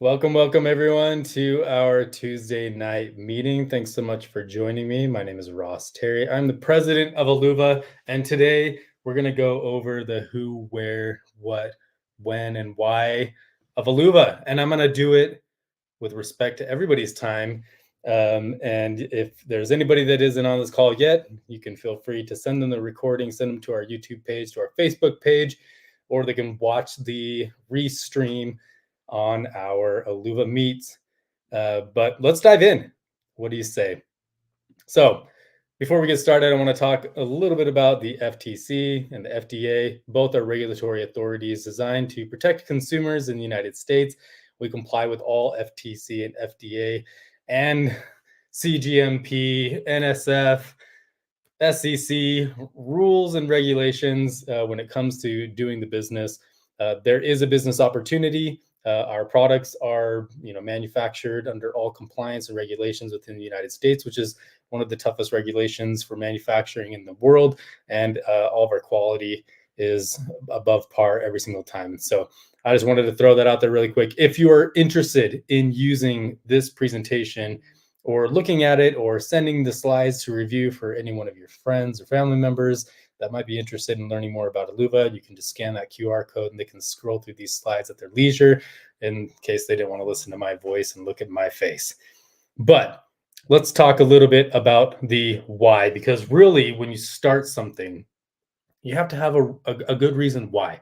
Welcome everyone to our Tuesday night meeting. Thanks so much for joining me. My name is Ross Terry. I'm the president of Aluva, and today we're going to go over the who, where, what, when, and why of Aluva. And I'm going to do it with respect to everybody's time. And if there's anybody that isn't on this call yet, you can feel free to send them the recording, send them to our YouTube page, to our Facebook page, or they can watch the restream on our Aluva Meets. But let's dive in. What do you say? So before we get started, I want to talk a little bit about the FTC and the FDA. Both are regulatory authorities designed to protect consumers in the United States. We comply with all FTC and FDA and CGMP, NSF, SEC rules and regulations when it comes to doing the business. There is a business opportunity. Our products are, manufactured under all compliance and regulations within the United States, which is one of the toughest regulations for manufacturing in the world. And all of our quality is above par every single time. So I just wanted to throw that out there really quick. If you are interested in using this presentation or looking at it or sending the slides to review for any one of your friends or family members that might be interested in learning more about Aluva, you can just scan that QR code and they can scroll through these slides at their leisure in case they didn't want to listen to my voice and look at my face. But let's talk a little bit about the why, because really when you start something, you have to have a good reason why.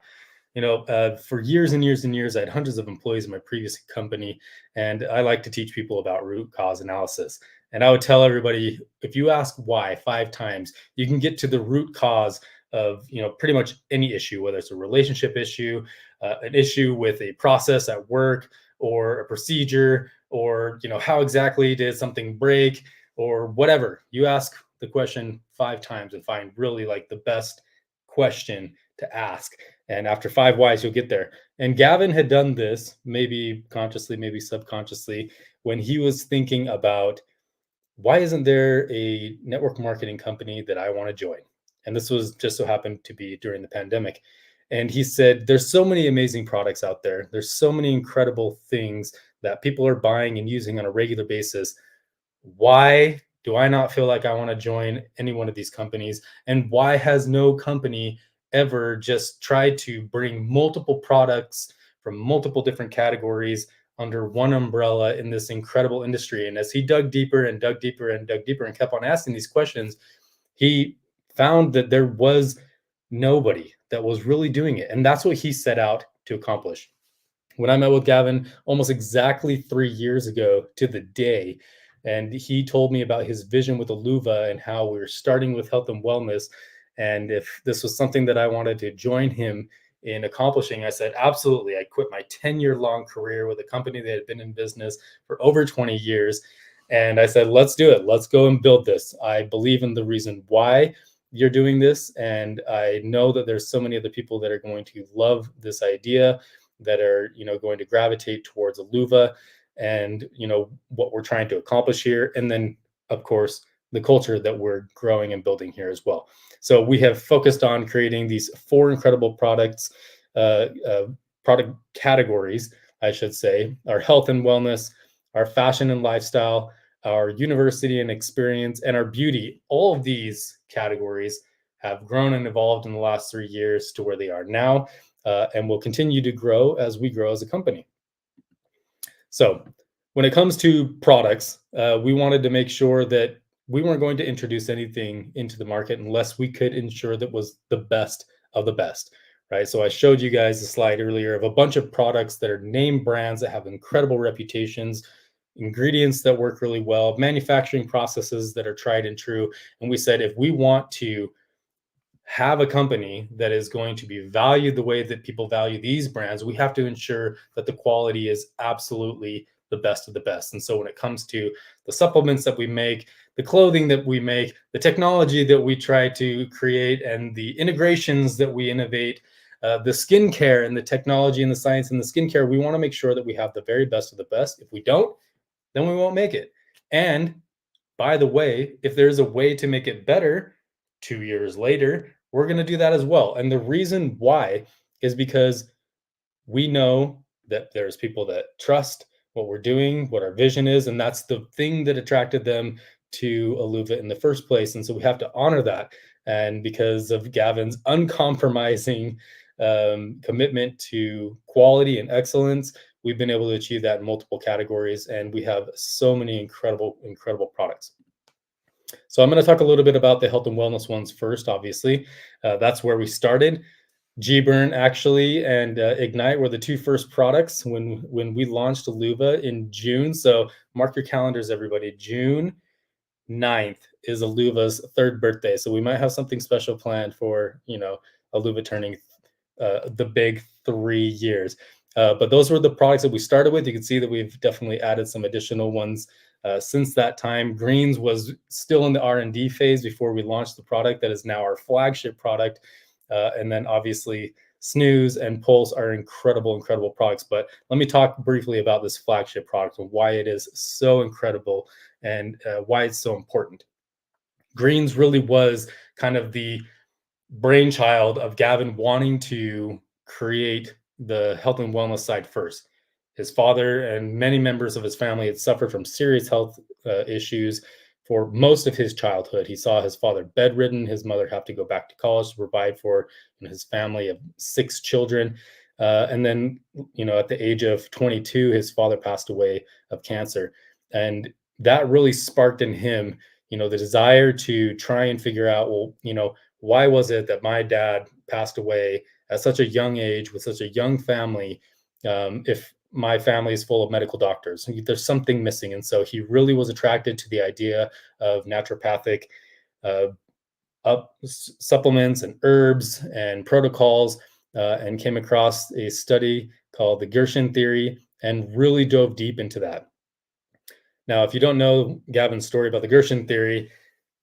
For years and years and years, I had hundreds of employees in my previous company, and I like to teach people about root cause analysis. And I would tell everybody, if you ask why 5 times, you can get to the root cause of, pretty much any issue, whether it's a relationship issue, an issue with a process at work or a procedure, or, how exactly did something break or whatever. You ask the question 5 times and find really like the best question to ask. And after 5 whys, you'll get there. And Gavin had done this, maybe consciously, maybe subconsciously, when he was thinking about, why isn't there a network marketing company that I want to join? And this was just so happened to be during the pandemic. And he said, there's so many amazing products out there. There's so many incredible things that people are buying and using on a regular basis. Why do I not feel like I want to join any one of these companies? And why has no company ever just tried to bring multiple products from multiple different categories under one umbrella in this incredible industry? And as he dug deeper and dug deeper and dug deeper and kept on asking these questions, he found that there was nobody that was really doing it. And that's what he set out to accomplish. When I met with Gavin almost exactly 3 years ago to the day, and he told me about his vision with Aluva and how we were starting with health and wellness, and if this was something that I wanted to join him in accomplishing, I said, absolutely. I quit my 10-year-long career with a company that had been in business for over 20 years. And I said, let's do it. Let's go and build this. I believe in the reason why you're doing this. And I know that there's so many other people that are going to love this idea, that are, going to gravitate towards Aluva and, what we're trying to accomplish here. And then, of course, the culture that we're growing and building here as well. So we have focused on creating these 4 incredible products, product categories, I should say: our health and wellness, our fashion and lifestyle, our university and experience, and our beauty. All of these categories have grown and evolved in the last 3 years to where they are now, and will continue to grow as we grow as a company. So when it comes to products, we wanted to make sure that we weren't going to introduce anything into the market unless we could ensure that was the best of the best, right? So I showed you guys a slide earlier of a bunch of products that are name brands that have incredible reputations, ingredients that work really well, manufacturing processes that are tried and true. And we said, if we want to have a company that is going to be valued the way that people value these brands, we have to ensure that the quality is absolutely the best of the best. And so when it comes to the supplements that we make, the clothing that we make, the technology that we try to create, and the integrations that we innovate, the skincare and the technology and the science and the skincare, we want to make sure that we have the very best of the best. If we don't, then we won't make it. And by the way, if there's a way to make it better 2 years later, we're going to do that as well. And the reason why is because we know that there's people that trust what we're doing, what our vision is, and that's the thing that attracted them to Aluva in the first place. And so we have to honor that. And because of Gavin's uncompromising commitment to quality and excellence, we've been able to achieve that in multiple categories, and we have so many incredible products. So I'm going to talk a little bit about the health and wellness ones first. Obviously, that's where we started. G-Burn actually and Ignite were the two first products when we launched Aluva in June. So mark your calendars, everybody. June 9th is Aluva's third birthday. So we might have something special planned for, Aluva turning the big 3 years. But those were the products that we started with. You can see that we've definitely added some additional ones since that time. Greens was still in the R&D phase before we launched the product that is now our flagship product. And then obviously Snooze and Pulse are incredible products. But let me talk briefly about this flagship product and why it is so incredible and why it's so important. Greens really was kind of the brainchild of Gavin wanting to create the health and wellness side first. His father and many members of his family had suffered from serious health issues for most of his childhood. He saw his father bedridden, his mother have to go back to college to provide for his family of 6 children. And then, at the age of 22, his father passed away of cancer. And that really sparked in him, the desire to try and figure out, well, why was it that my dad passed away at such a young age with such a young family? If my family is full of medical doctors, there's something missing. And so he really was attracted to the idea of naturopathic uh, supplements and herbs and protocols, and came across a study called the Gershon theory and really dove deep into that. Now, if you don't know Gavin's story about the Gershon theory,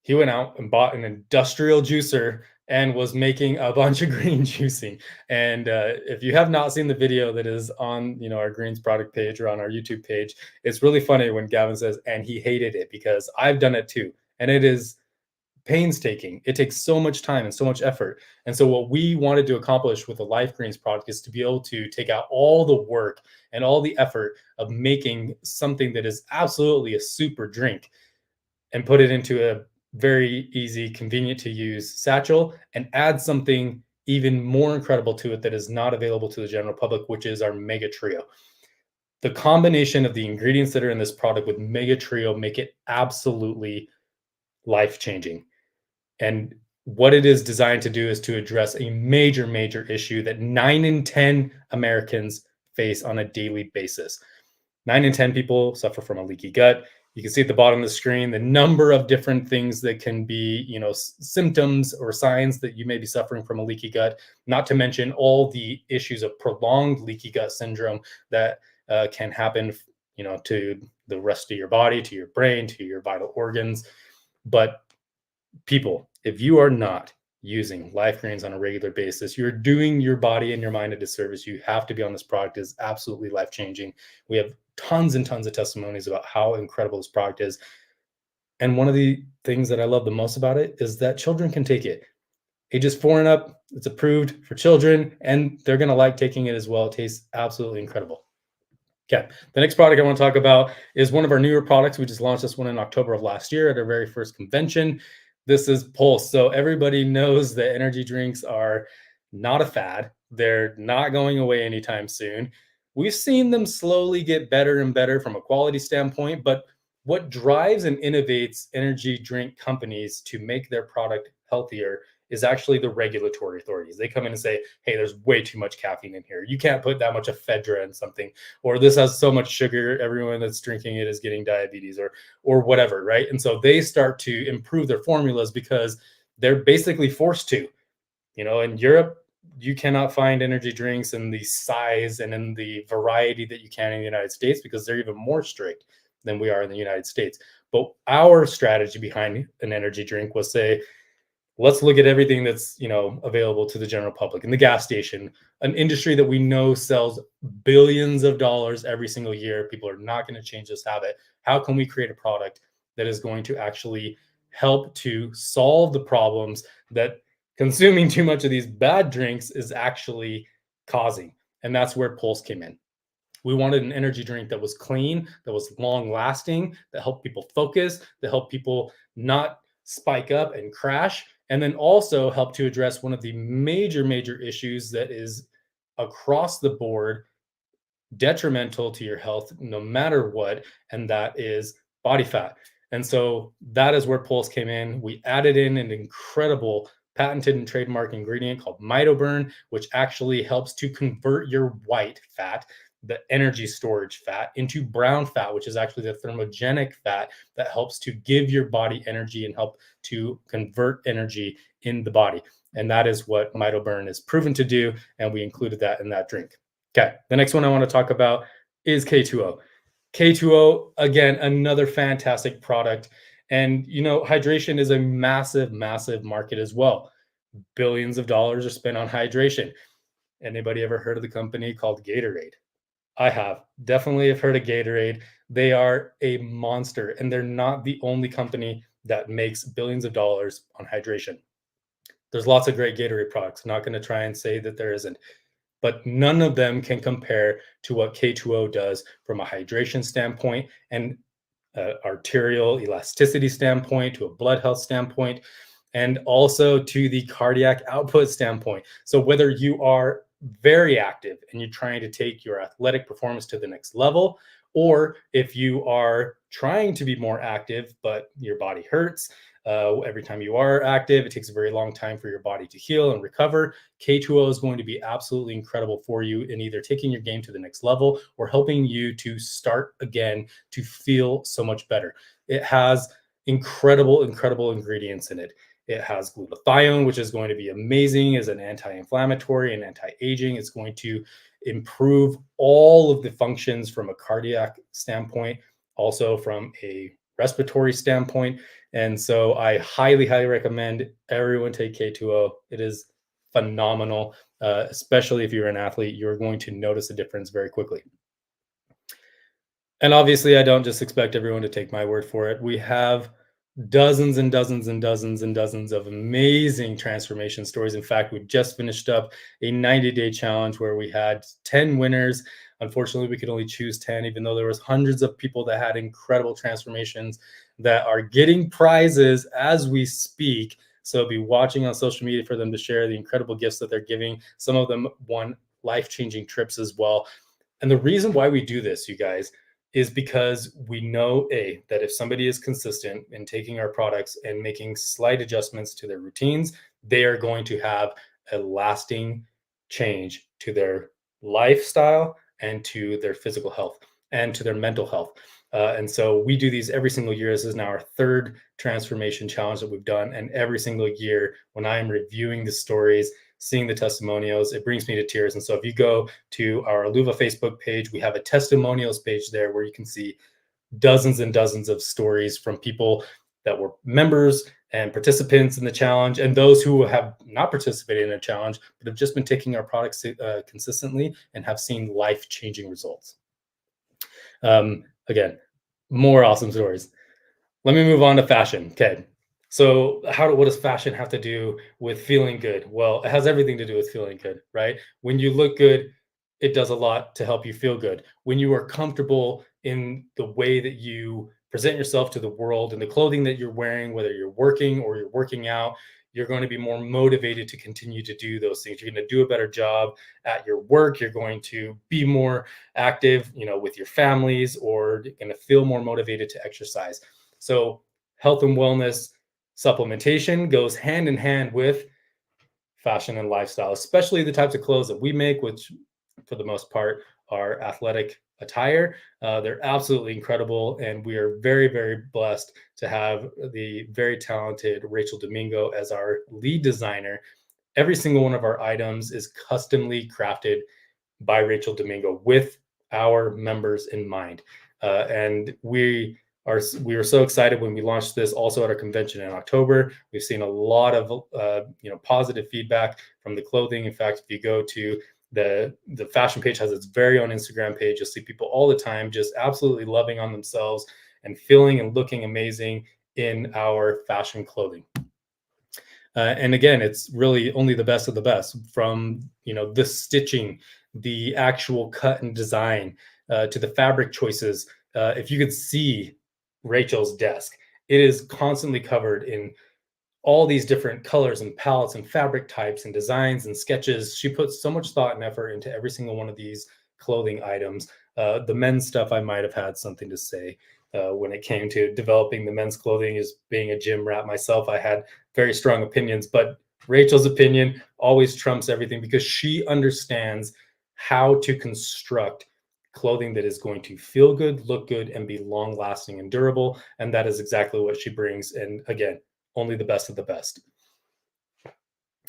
he went out and bought an industrial juicer and was making a bunch of green juicing. And if you have not seen the video that is on, our greens product page or on our YouTube page, it's really funny when Gavin says, and he hated it, because I've done it too. And it is painstaking. It takes so much time and so much effort. And so what we wanted to accomplish with the Life Greens product is to be able to take out all the work and all the effort of making something that is absolutely a super drink and put it into a very easy, convenient to use satchel, and add something even more incredible to it that is not available to the general public, which is our Mega Trio. The combination of the ingredients that are in this product with Mega Trio make it absolutely life-changing. And what it is designed to do is to address a major issue that 9 in 10 Americans face on a daily basis. 9 in 10 people suffer from a leaky gut. You can see at the bottom of the screen the number of different things that can be, symptoms or signs that you may be suffering from a leaky gut, not to mention all the issues of prolonged leaky gut syndrome that can happen, to the rest of your body, to your brain, to your vital organs. But people, if you are not using Life Greens on a regular basis, you're doing your body and your mind a disservice. You have to be on this product. It's absolutely life-changing. We have tons and tons of testimonies about how incredible this product is. And one of the things that I love the most about it is that children can take it. Ages 4 and up, it's approved for children, and they're going to like taking it as well. It tastes absolutely incredible. Okay, the next product I want to talk about is one of our newer products. We just launched this one in October of last year at our very first convention. This is Pulse. So everybody knows that energy drinks are not a fad. They're not going away anytime soon. We've seen them slowly get better and better from a quality standpoint, but what drives and innovates energy drink companies to make their product healthier is actually the regulatory authorities. They come in and say, hey, there's way too much caffeine in here. You can't put that much ephedra in something, or this has so much sugar, everyone that's drinking it is getting diabetes, or whatever, right? And so they start to improve their formulas because they're basically forced to. In Europe, you cannot find energy drinks in the size and in the variety that you can in the United States because they're even more strict than we are in the United States. But our strategy behind an energy drink was say, let's look at everything that's available to the general public in the gas station, an industry that we know sells billions of dollars every single year. People are not going to change this habit. How can we create a product that is going to actually help to solve the problems that consuming too much of these bad drinks is actually causing? And that's where Pulse came in. We wanted an energy drink that was clean, that was long lasting, that helped people focus, that helped people not spike up and crash, and then also help to address one of the major issues that is across the board detrimental to your health no matter what, and that is body fat. And so that is where Pulse came in. We added in an incredible patented and trademark ingredient called mitoburn, which actually helps to convert your white fat, the energy storage fat, into brown fat, which is actually the thermogenic fat that helps to give your body energy and help to convert energy in the body. And that is what mitoburn is proven to do, and we included that in that drink. Okay, the next one I want to talk about is K2O. K2O, again, another fantastic product. And, hydration is a massive market as well. Billions of dollars are spent on hydration. Anybody ever heard of the company called Gatorade? I have. Definitely have heard of Gatorade. They are a monster, and they're not the only company that makes billions of dollars on hydration. There's lots of great Gatorade products. I'm not going to try and say that there isn't, but none of them can compare to what K2O does from a hydration standpoint and arterial elasticity standpoint, to a blood health standpoint, and also to the cardiac output standpoint. So whether you are very active and you're trying to take your athletic performance to the next level, or if you are trying to be more active but your body hurts every time you are active, it takes a very long time for your body to heal and recover. K2O is going to be absolutely incredible for you in either taking your game to the next level or helping you to start again to feel so much better. It has incredible ingredients in it. It has glutathione, which is going to be amazing as an anti-inflammatory and anti-aging. It's going to improve all of the functions from a cardiac standpoint, also from a respiratory standpoint. And so I highly recommend everyone take K2O. It is phenomenal, especially if you're an athlete. You're going to notice a difference very quickly. And obviously, I don't just expect everyone to take my word for it. We have dozens and dozens of amazing transformation stories. In fact, we just finished up a 90-day challenge where we had 10 winners. Unfortunately, we could only choose 10, even though there was hundreds of people that had incredible transformations that are getting prizes as we speak. So be watching on social media for them to share the incredible gifts that they're giving. Some of them won life-changing trips as well. And the reason why we do this, you guys, is because we know that if somebody is consistent in taking our products and making slight adjustments to their routines, they are going to have a lasting change to their lifestyle and to their physical health and to their mental health. And so we do these every single year. This is now our third transformation challenge that we've done. And every single year, when I'm reviewing the stories, seeing the testimonials, it brings me to tears. And so if you go to our Aluva Facebook page, we have a testimonials page there where you can see dozens and dozens of stories from people that were members and participants in the challenge, and those who have not participated in a challenge but have just been taking our products consistently and have seen life-changing results. Again, more awesome stories. Let me move on to fashion. Okay. So what does fashion have to do with feeling good? Well, it has everything to do with feeling good, right? When you look good, it does a lot to help you feel good. When you are comfortable in the way that you present yourself to the world and the clothing that you're wearing, whether you're working or you're working out, you're going to be more motivated to continue to do those things. You're going to do a better job at your work. You're going to be more active, with your families, or you're going to feel more motivated to exercise. So health and wellness supplementation goes hand in hand with fashion and lifestyle, especially the types of clothes that we make, which for the most part are athletic attire. They're absolutely incredible. And we are very blessed to have the very talented Rachel Domingo as our lead designer. Every single one of our items is customly crafted by Rachel Domingo with our members in mind. And we were so excited when we launched this also at our convention in October. We've seen a lot of positive feedback from the clothing. In fact, if you go to the fashion page, has its very own Instagram page, you'll see people all the time just absolutely loving on themselves and feeling and looking amazing in our fashion clothing. And again, it's really only the best of the best, from the stitching, the actual cut and design, to the fabric choices. If you could see Rachel's desk, it is constantly covered in all these different colors and palettes and fabric types and designs and sketches. She puts so much thought and effort into every single one of these clothing items. The men's stuff, I might have had something to say when it came to developing the men's clothing. As being a gym rat myself, I had very strong opinions, but Rachel's opinion always trumps everything because she understands how to construct clothing that is going to feel good, look good, and be long lasting and durable. And that is exactly what she brings. And again, only the best of the best.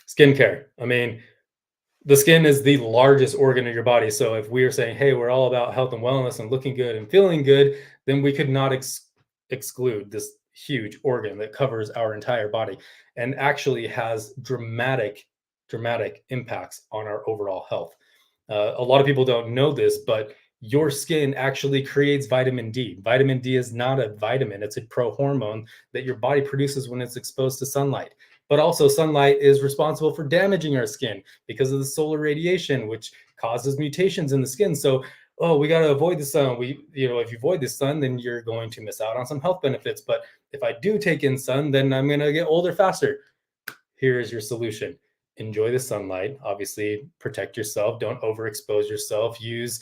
Skincare. I mean, the skin is the largest organ in your body. So if we are saying, hey, we're all about health and wellness and looking good and feeling good, then we could not exclude this huge organ that covers our entire body and actually has dramatic impacts on our overall health. A lot of people don't know this, but your skin actually creates vitamin D. Vitamin D is not a vitamin, it's a prohormone that your body produces when it's exposed to sunlight. But also, sunlight is responsible for damaging our skin because of the solar radiation, which causes mutations in the skin. So, oh, we got to avoid the sun. If you avoid the sun, then you're going to miss out on some health benefits. But if I do take in sun, then I'm going to get older faster. Here is your solution. Enjoy the sunlight. Obviously, protect yourself. Don't overexpose yourself. Use,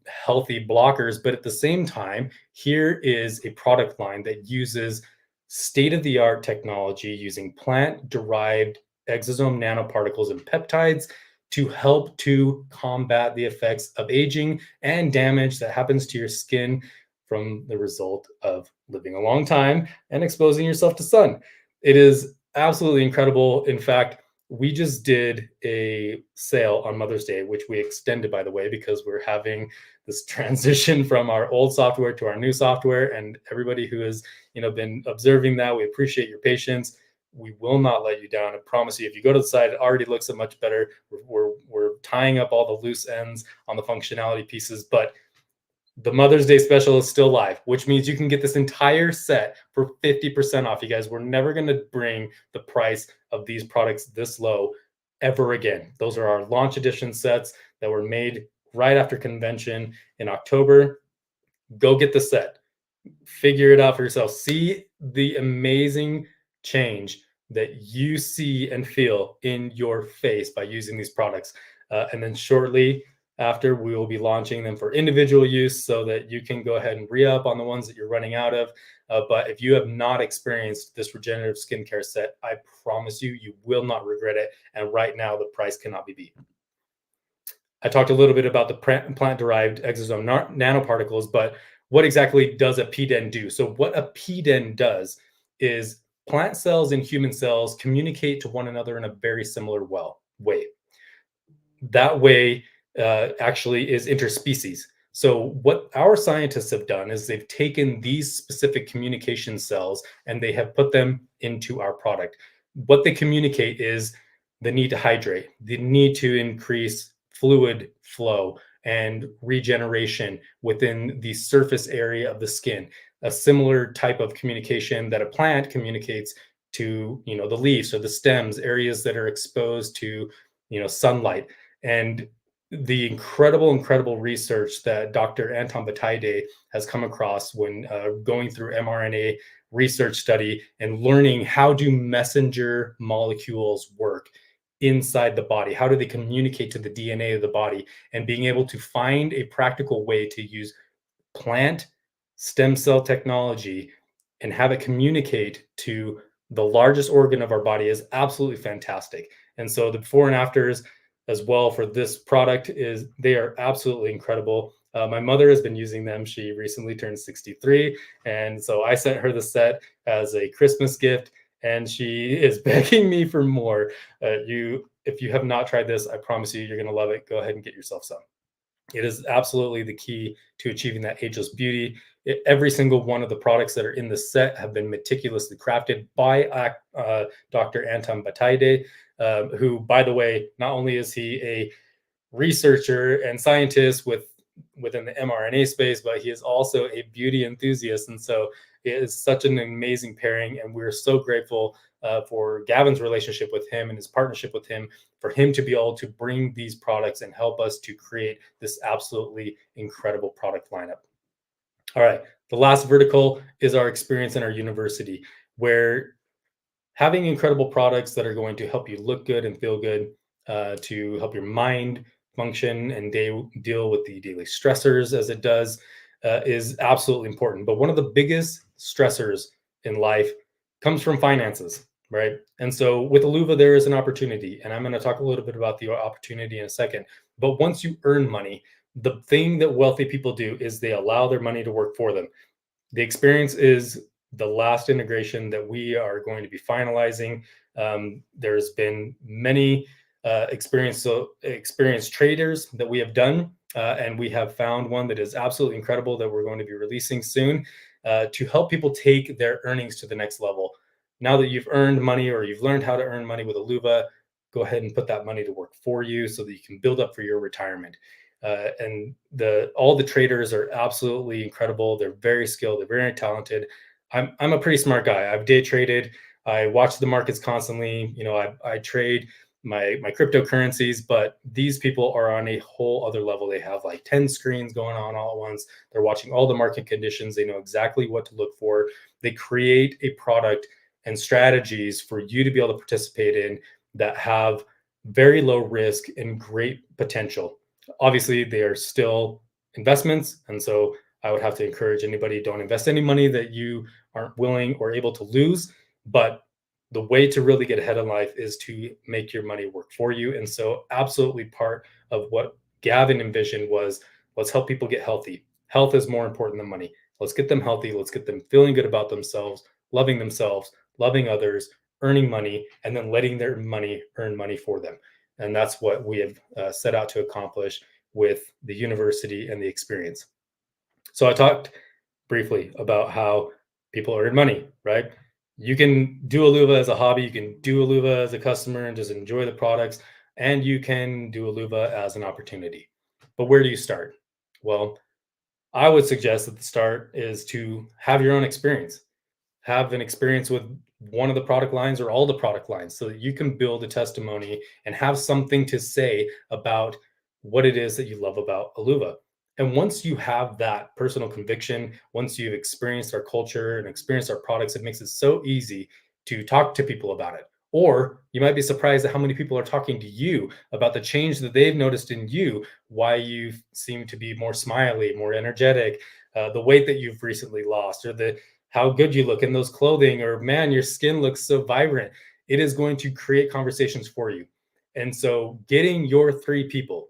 healthy blockers. But at the same time, here is a product line that uses state of the art technology using plant derived exosome nanoparticles and peptides to help to combat the effects of aging and damage that happens to your skin from the result of living a long time and exposing yourself to sun. It is absolutely incredible. In fact, we just did a sale on Mother's Day, which we extended, by the way, because we're having this transition from our old software to our new software. And everybody who has, been observing that, we appreciate your patience. We will not let you down. I promise you. If you go to the site, it already looks much better. We're tying up all the loose ends on the functionality pieces, but the Mother's Day special is still live, which means you can get this entire set for 50% off. You guys, we're never going to bring the price of these products this low ever again. Those are our launch edition sets that were made right after convention in October. Go get the set. Figure it out for yourself. See the amazing change that you see and feel in your face by using these products. And then shortly after, we will be launching them for individual use so that you can go ahead and re-up on the ones that you're running out of. But if you have not experienced this regenerative skincare set, I promise you, you will not regret it. And right now, the price cannot be beat. I talked a little bit about the plant-derived exosome nanoparticles, but what exactly does a PDEN do? So what a PDEN does is plant cells and human cells communicate to one another in a very similar way. That way actually is interspecies. So what our scientists have done is they've taken these specific communication cells and they have put them into our product. What they communicate is the need to hydrate, the need to increase fluid flow and regeneration within the surface area of the skin, a similar type of communication that a plant communicates to the leaves or the stems, areas that are exposed to sunlight. And the incredible research that Dr. Anton Bataide has come across when going through mRNA research study and learning how do messenger molecules work inside the body, how do they communicate to the DNA of the body, and being able to find a practical way to use plant stem cell technology and have it communicate to the largest organ of our body is absolutely fantastic. And so the before and afters as well for this product is they are absolutely incredible. My mother has been using them. She recently turned 63. And so I sent her the set as a Christmas gift, and she is begging me for more. If you have not tried this, I promise you, you're going to love it. Go ahead and get yourself some. It is absolutely the key to achieving that ageless beauty. Every single one of the products that are in the set have been meticulously crafted by Dr. Anton Bataide, who, by the way, not only is he a researcher and scientist within the mRNA space, but he is also a beauty enthusiast. And so it is such an amazing pairing. And we're so grateful for Gavin's relationship with him and his partnership with him, for him to be able to bring these products and help us to create this absolutely incredible product lineup. All right. The last vertical is our experience in our university, where having incredible products that are going to help you look good and feel good, to help your mind function and deal with the daily stressors as it does, is absolutely important. But one of the biggest stressors in life comes from finances, right? And so with Aluva, there is an opportunity, and I'm going to talk a little bit about the opportunity in a second. But once you earn money, the thing that wealthy people do is they allow their money to work for them. The Xperience is the last integration that we are going to be finalizing. There's been many experienced traders that we have done, and we have found one that is absolutely incredible that we're going to be releasing soon, to help people take their earnings to the next level. Now that you've earned money or you've learned how to earn money with Aluva, go ahead and put that money to work for you so that you can build up for your retirement. And the all the traders are absolutely incredible. They're very skilled. They're very talented. I'm a pretty smart guy. I've day traded. I watch the markets constantly. I trade my cryptocurrencies, but these people are on a whole other level. They have like 10 screens going on all at once. They're watching all the market conditions. They know exactly what to look for. They create a product and strategies for you to be able to participate in that have very low risk and great potential. Obviously, they are still investments, and so I would have to encourage anybody, don't invest any money that you aren't willing or able to lose. But the way to really get ahead in life is to make your money work for you. And so absolutely part of what Gavin envisioned was, let's help people get healthy. Health is more important than money. Let's get them healthy. Let's get them feeling good about themselves, loving others, earning money, and then letting their money earn money for them. And that's what we have set out to accomplish with the university and the Xperience. So I talked briefly about how people earn money, right? You can do Aluva as a hobby, you can do Aluva as a customer and just enjoy the products, and you can do Aluva as an opportunity. But where do you start? Well, I would suggest that the start is to have your own experience, have an experience with one of the product lines or all the product lines so that you can build a testimony and have something to say about what it is that you love about Aluva. And once you have that personal conviction, once you've experienced our culture and experienced our products, it makes it so easy to talk to people about it. Or you might be surprised at how many people are talking to you about the change that they've noticed in you, why you seem to be more smiley, more energetic, the weight that you've recently lost, or the how good you look in those clothing, or man, your skin looks so vibrant. It is going to create conversations for you. And so getting your three people,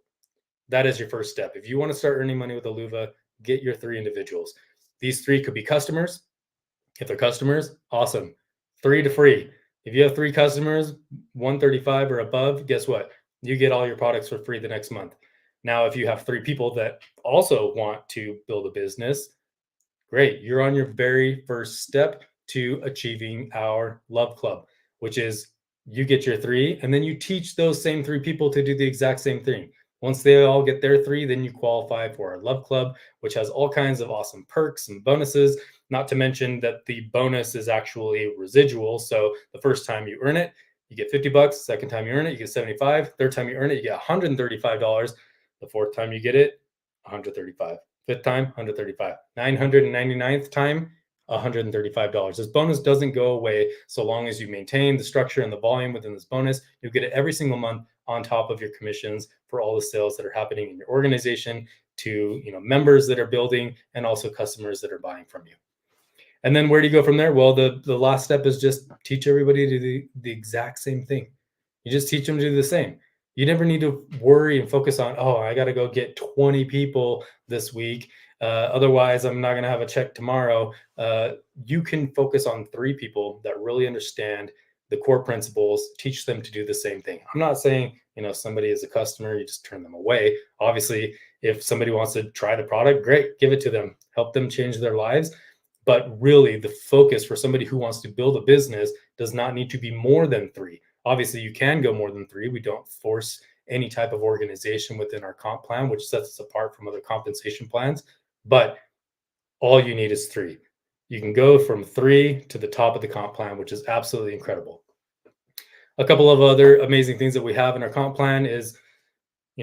that is your first step. If you want to start earning money with Aluva, get your three individuals. These three could be customers. If they're customers, awesome. 3 to free. If you have 3 customers, 135 or above, guess what? You get all your products for free the next month. Now, if you have 3 people that also want to build a business, great. You're on your very first step to achieving our love club, which is you get your 3 and then you teach those same 3 people to do the exact same thing. Once they all get their 3, then you qualify for our love club, which has all kinds of awesome perks and bonuses. Not to mention that the bonus is actually residual. So the first time you earn it, you get $50. Second time you earn it, you get 75. Third time you earn it, you get $135. The fourth time you get it, 135. Fifth time, 135. 999th time, $135. This bonus doesn't go away so long as you maintain the structure and the volume within this bonus. You'll get it every single month on top of your commissions for all the sales that are happening in your organization, to members that are building, and also customers that are buying from you. And then where do you go from there? Well, the last step is just teach everybody to do the exact same thing. You just teach them to do the same. You never need to worry and focus on, oh, I got to go get 20 people this week. Otherwise, I'm not going to have a check tomorrow. You can focus on 3 people that really understand the core principles, teach them to do the same thing. I'm not saying, somebody is a customer, you just turn them away. Obviously, if somebody wants to try the product, great, give it to them, help them change their lives. But really, the focus for somebody who wants to build a business does not need to be more than 3. Obviously, you can go more than 3. We don't force any type of organization within our comp plan, which sets us apart from other compensation plans. But all you need is 3. You can go from 3 to the top of the comp plan, which is absolutely incredible. A couple of other amazing things that we have in our comp plan is,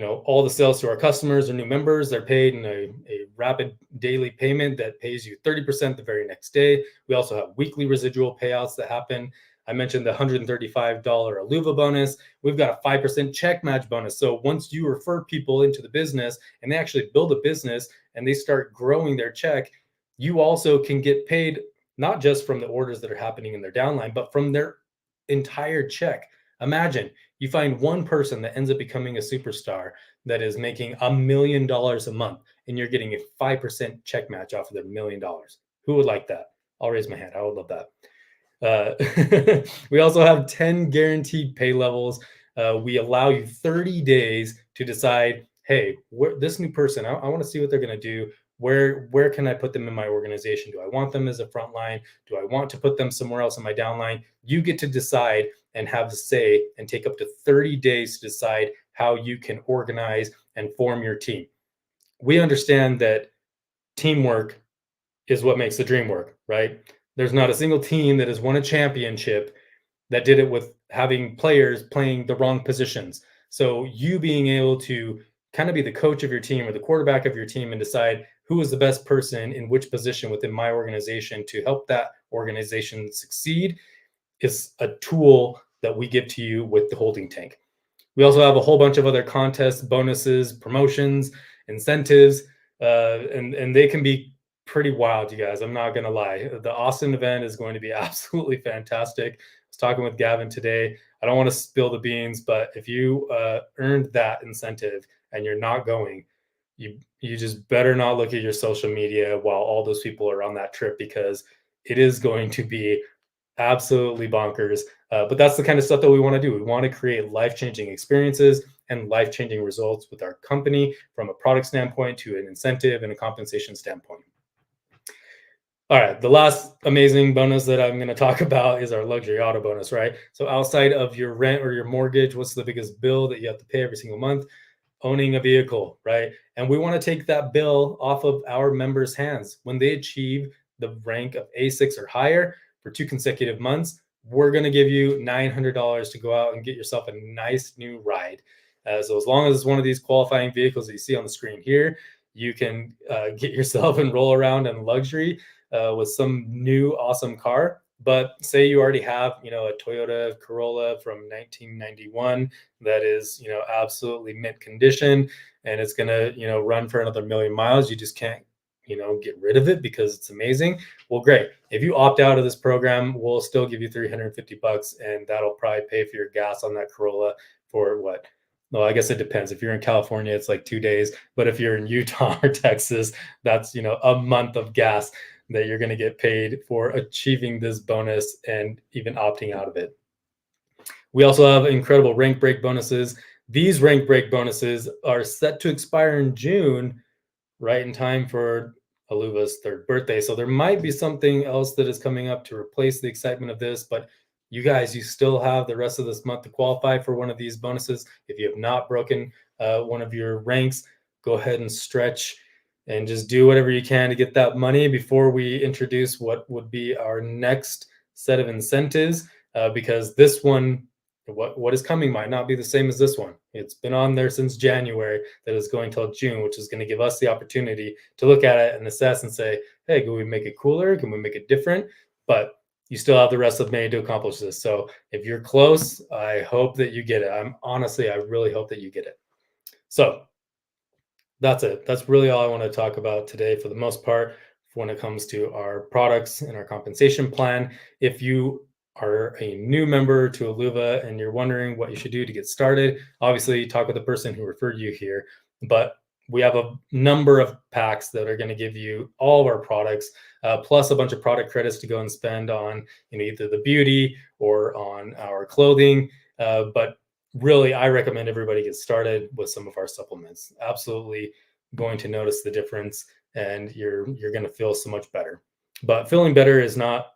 all the sales to our customers or new members, they're paid in a rapid daily payment that pays you 30% the very next day. We also have weekly residual payouts that happen. I mentioned the $135 Aluva bonus. We've got a 5% check match bonus. So once you refer people into the business and they actually build a business and they start growing their check, you also can get paid not just from the orders that are happening in their downline, but from their entire check. Imagine you find one person that ends up becoming a superstar that is making $1 million a month and you're getting a 5% check match off of their $1 million. Who would like that? I'll raise my hand. I would love that. We also have 10 guaranteed pay levels. We allow you 30 days to decide, hey, this new person, I want to see what they're going to do. Where can I put them in my organization? Do I want them as a frontline? Do I want to put them somewhere else in my downline? You get to decide and have the say and take up to 30 days to decide how you can organize and form your team. We understand that teamwork is what makes the dream work, right? There's not a single team that has won a championship that did it with having players playing the wrong positions. So you being able to kind of be the coach of your team or the quarterback of your team and decide who is the best person in which position within my organization to help that organization succeed is a tool that we give to you with the holding tank. We also have a whole bunch of other contests, bonuses, promotions, incentives, and they can be pretty wild, you guys. I'm not gonna lie. The Austin event is going to be absolutely fantastic. I was talking with Gavin today. I don't want to spill the beans, but if you earned that incentive and you're not going, you just better not look at your social media while all those people are on that trip because it is going to be absolutely bonkers. But that's the kind of stuff that we want to do. We want to create life changing experiences and life changing results with our company from a product standpoint to an incentive and a compensation standpoint. All right, the last amazing bonus that I'm going to talk about is our luxury auto bonus, right? So outside of your rent or your mortgage, what's the biggest bill that you have to pay every single month? Owning a vehicle, right? And we want to take that bill off of our members' hands. When they achieve the rank of A6 or higher for 2 consecutive months, we're going to give you $900 to go out and get yourself a nice new ride. So as long as it's one of these qualifying vehicles that you see on the screen here, you can get yourself and roll around in luxury with some new awesome car. But say you already have, a Toyota Corolla from 1991 that is, absolutely mint condition and it's going to, run for another million miles. You just can't, get rid of it because it's amazing. Well, great. If you opt out of this program, we'll still give you $350 and that'll probably pay for your gas on that Corolla for what? Well, I guess it depends. If you're in California, it's like 2 days. But if you're in Utah or Texas, that's, a month of gas that you're going to get paid for achieving this bonus and even opting out of it. We also have incredible rank break bonuses. These rank break bonuses are set to expire in June, right in time for Aluva's third birthday. So there might be something else that is coming up to replace the excitement of this, but you guys, you still have the rest of this month to qualify for one of these bonuses. If you have not broken one of your ranks, go ahead and stretch and just do whatever you can to get that money before we introduce what would be our next set of incentives. Because this one, what is coming might not be the same as this one. It's been on there since January that is going till June, which is going to give us the opportunity to look at it and assess and say, hey, can we make it cooler? Can we make it different? But you still have the rest of May to accomplish this. So if you're close, I hope that you get it. I really hope that you get it. So that's it. That's really all I want to talk about today for the most part when it comes to our products and our compensation plan. If you are a new member to Aluva and you're wondering what you should do to get started, obviously talk with the person who referred you here. But we have a number of packs that are going to give you all of our products, plus a bunch of product credits to go and spend on either the beauty or on our clothing. But really, I recommend everybody get started with some of our supplements. Absolutely going to notice the difference and you're going to feel so much better. But feeling better is not,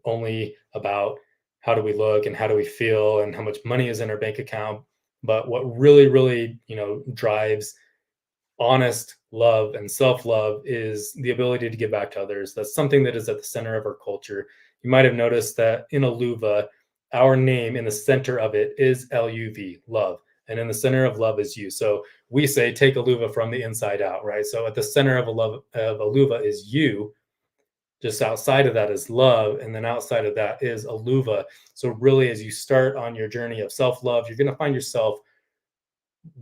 only about how do we look and how do we feel and how much money is in our bank account, but what really, really, drives honest love, and self-love is the ability to give back to others. That's something that is at the center of our culture. You might have noticed that in Aluva, our name in the center of it is LUV, love. And in the center of love is you. So we say take Aluva from the inside out, right? So at the center of Aluva is you. Just outside of that is love, and then outside of that is Aluva. So really, as you start on your journey of self-love, you're going to find yourself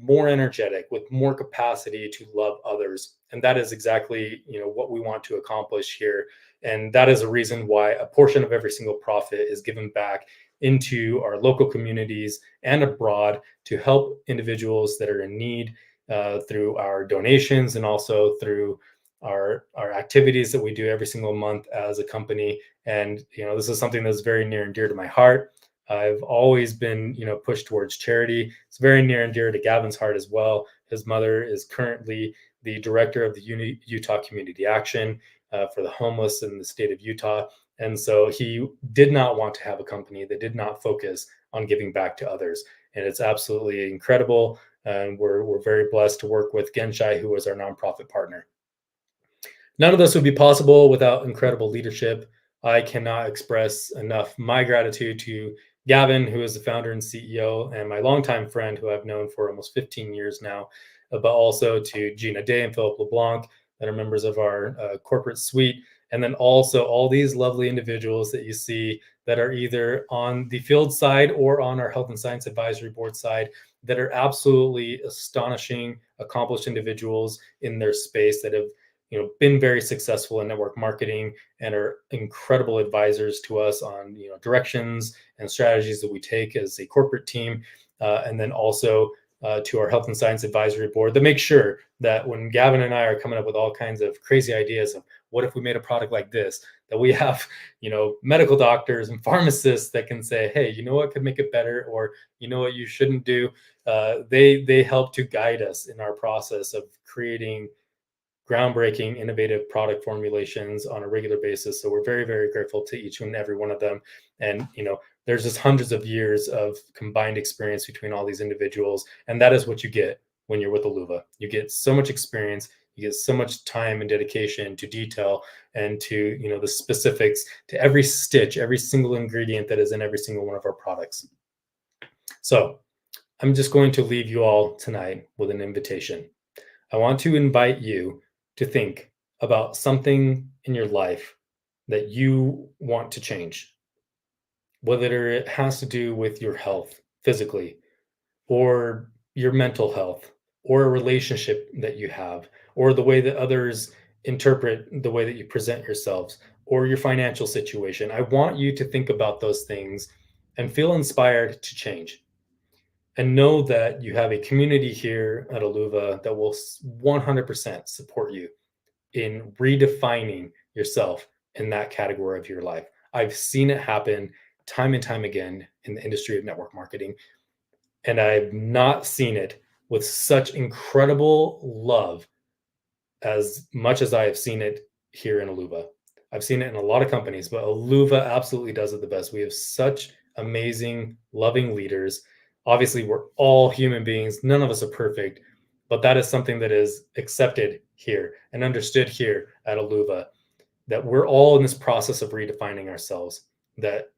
more energetic with more capacity to love others, and that is exactly what we want to accomplish here. And that is a reason why a portion of every single profit is given back into our local communities and abroad to help individuals that are in need, through our donations and also through our activities that we do every single month as a company. And this is something that's very near and dear to my heart. I've always been, pushed towards charity. It's very near and dear to Gavin's heart as well. His mother is currently the director of the Utah Community Action for the homeless in the state of Utah. And so he did not want to have a company that did not focus on giving back to others. And it's absolutely incredible. And we're very blessed to work with Genshai, who is our nonprofit partner. None of this would be possible without incredible leadership. I cannot express enough my gratitude to Gavin, who is the founder and CEO, and my longtime friend, who I've known for almost 15 years now, but also to Gina Day and Philip LeBlanc, that are members of our corporate suite. And then also all these lovely individuals that you see that are either on the field side or on our Health and Science Advisory Board side, that are absolutely astonishing, accomplished individuals in their space that have been very successful in network marketing and are incredible advisors to us on directions and strategies that we take as a corporate team, and then also to our Health and Science Advisory Board that make sure that when Gavin and I are coming up with all kinds of crazy ideas of what if we made a product like this, that we have medical doctors and pharmacists that can say, hey, you know what could make it better, or you know what you shouldn't do. They help to guide us in our process of creating groundbreaking, innovative product formulations on a regular basis. So we're very, very grateful to each and every one of them. And, there's just hundreds of years of combined experience between all these individuals. And that is what you get when you're with Aluva. You get so much experience, you get so much time and dedication to detail and to, the specifics, to every stitch, every single ingredient that is in every single one of our products. So I'm just going to leave you all tonight with an invitation. I want to invite you to think about something in your life that you want to change, whether it has to do with your health physically, or your mental health, or a relationship that you have, or the way that others interpret the way that you present yourselves, or your financial situation. I want you to think about those things and feel inspired to change. And know that you have a community here at Aluva that will 100% support you in redefining yourself in that category of your life. I've seen it happen time and time again in the industry of network marketing, and I've not seen it with such incredible love as much as I have seen it here in Aluva. I've seen it in a lot of companies, but Aluva absolutely does it the best. We have such amazing, loving leaders. Obviously, we're all human beings. None of us are perfect, but that is something that is accepted here and understood here at Aluva, that we're all in this process of redefining ourselves, that,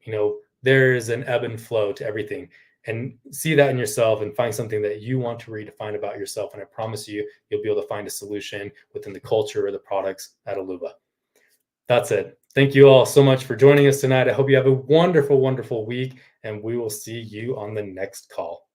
there is an ebb and flow to everything. And see that in yourself and find something that you want to redefine about yourself. And I promise you, you'll be able to find a solution within the culture or the products at Aluva. That's it. Thank you all so much for joining us tonight. I hope you have a wonderful, wonderful week, and we will see you on the next call.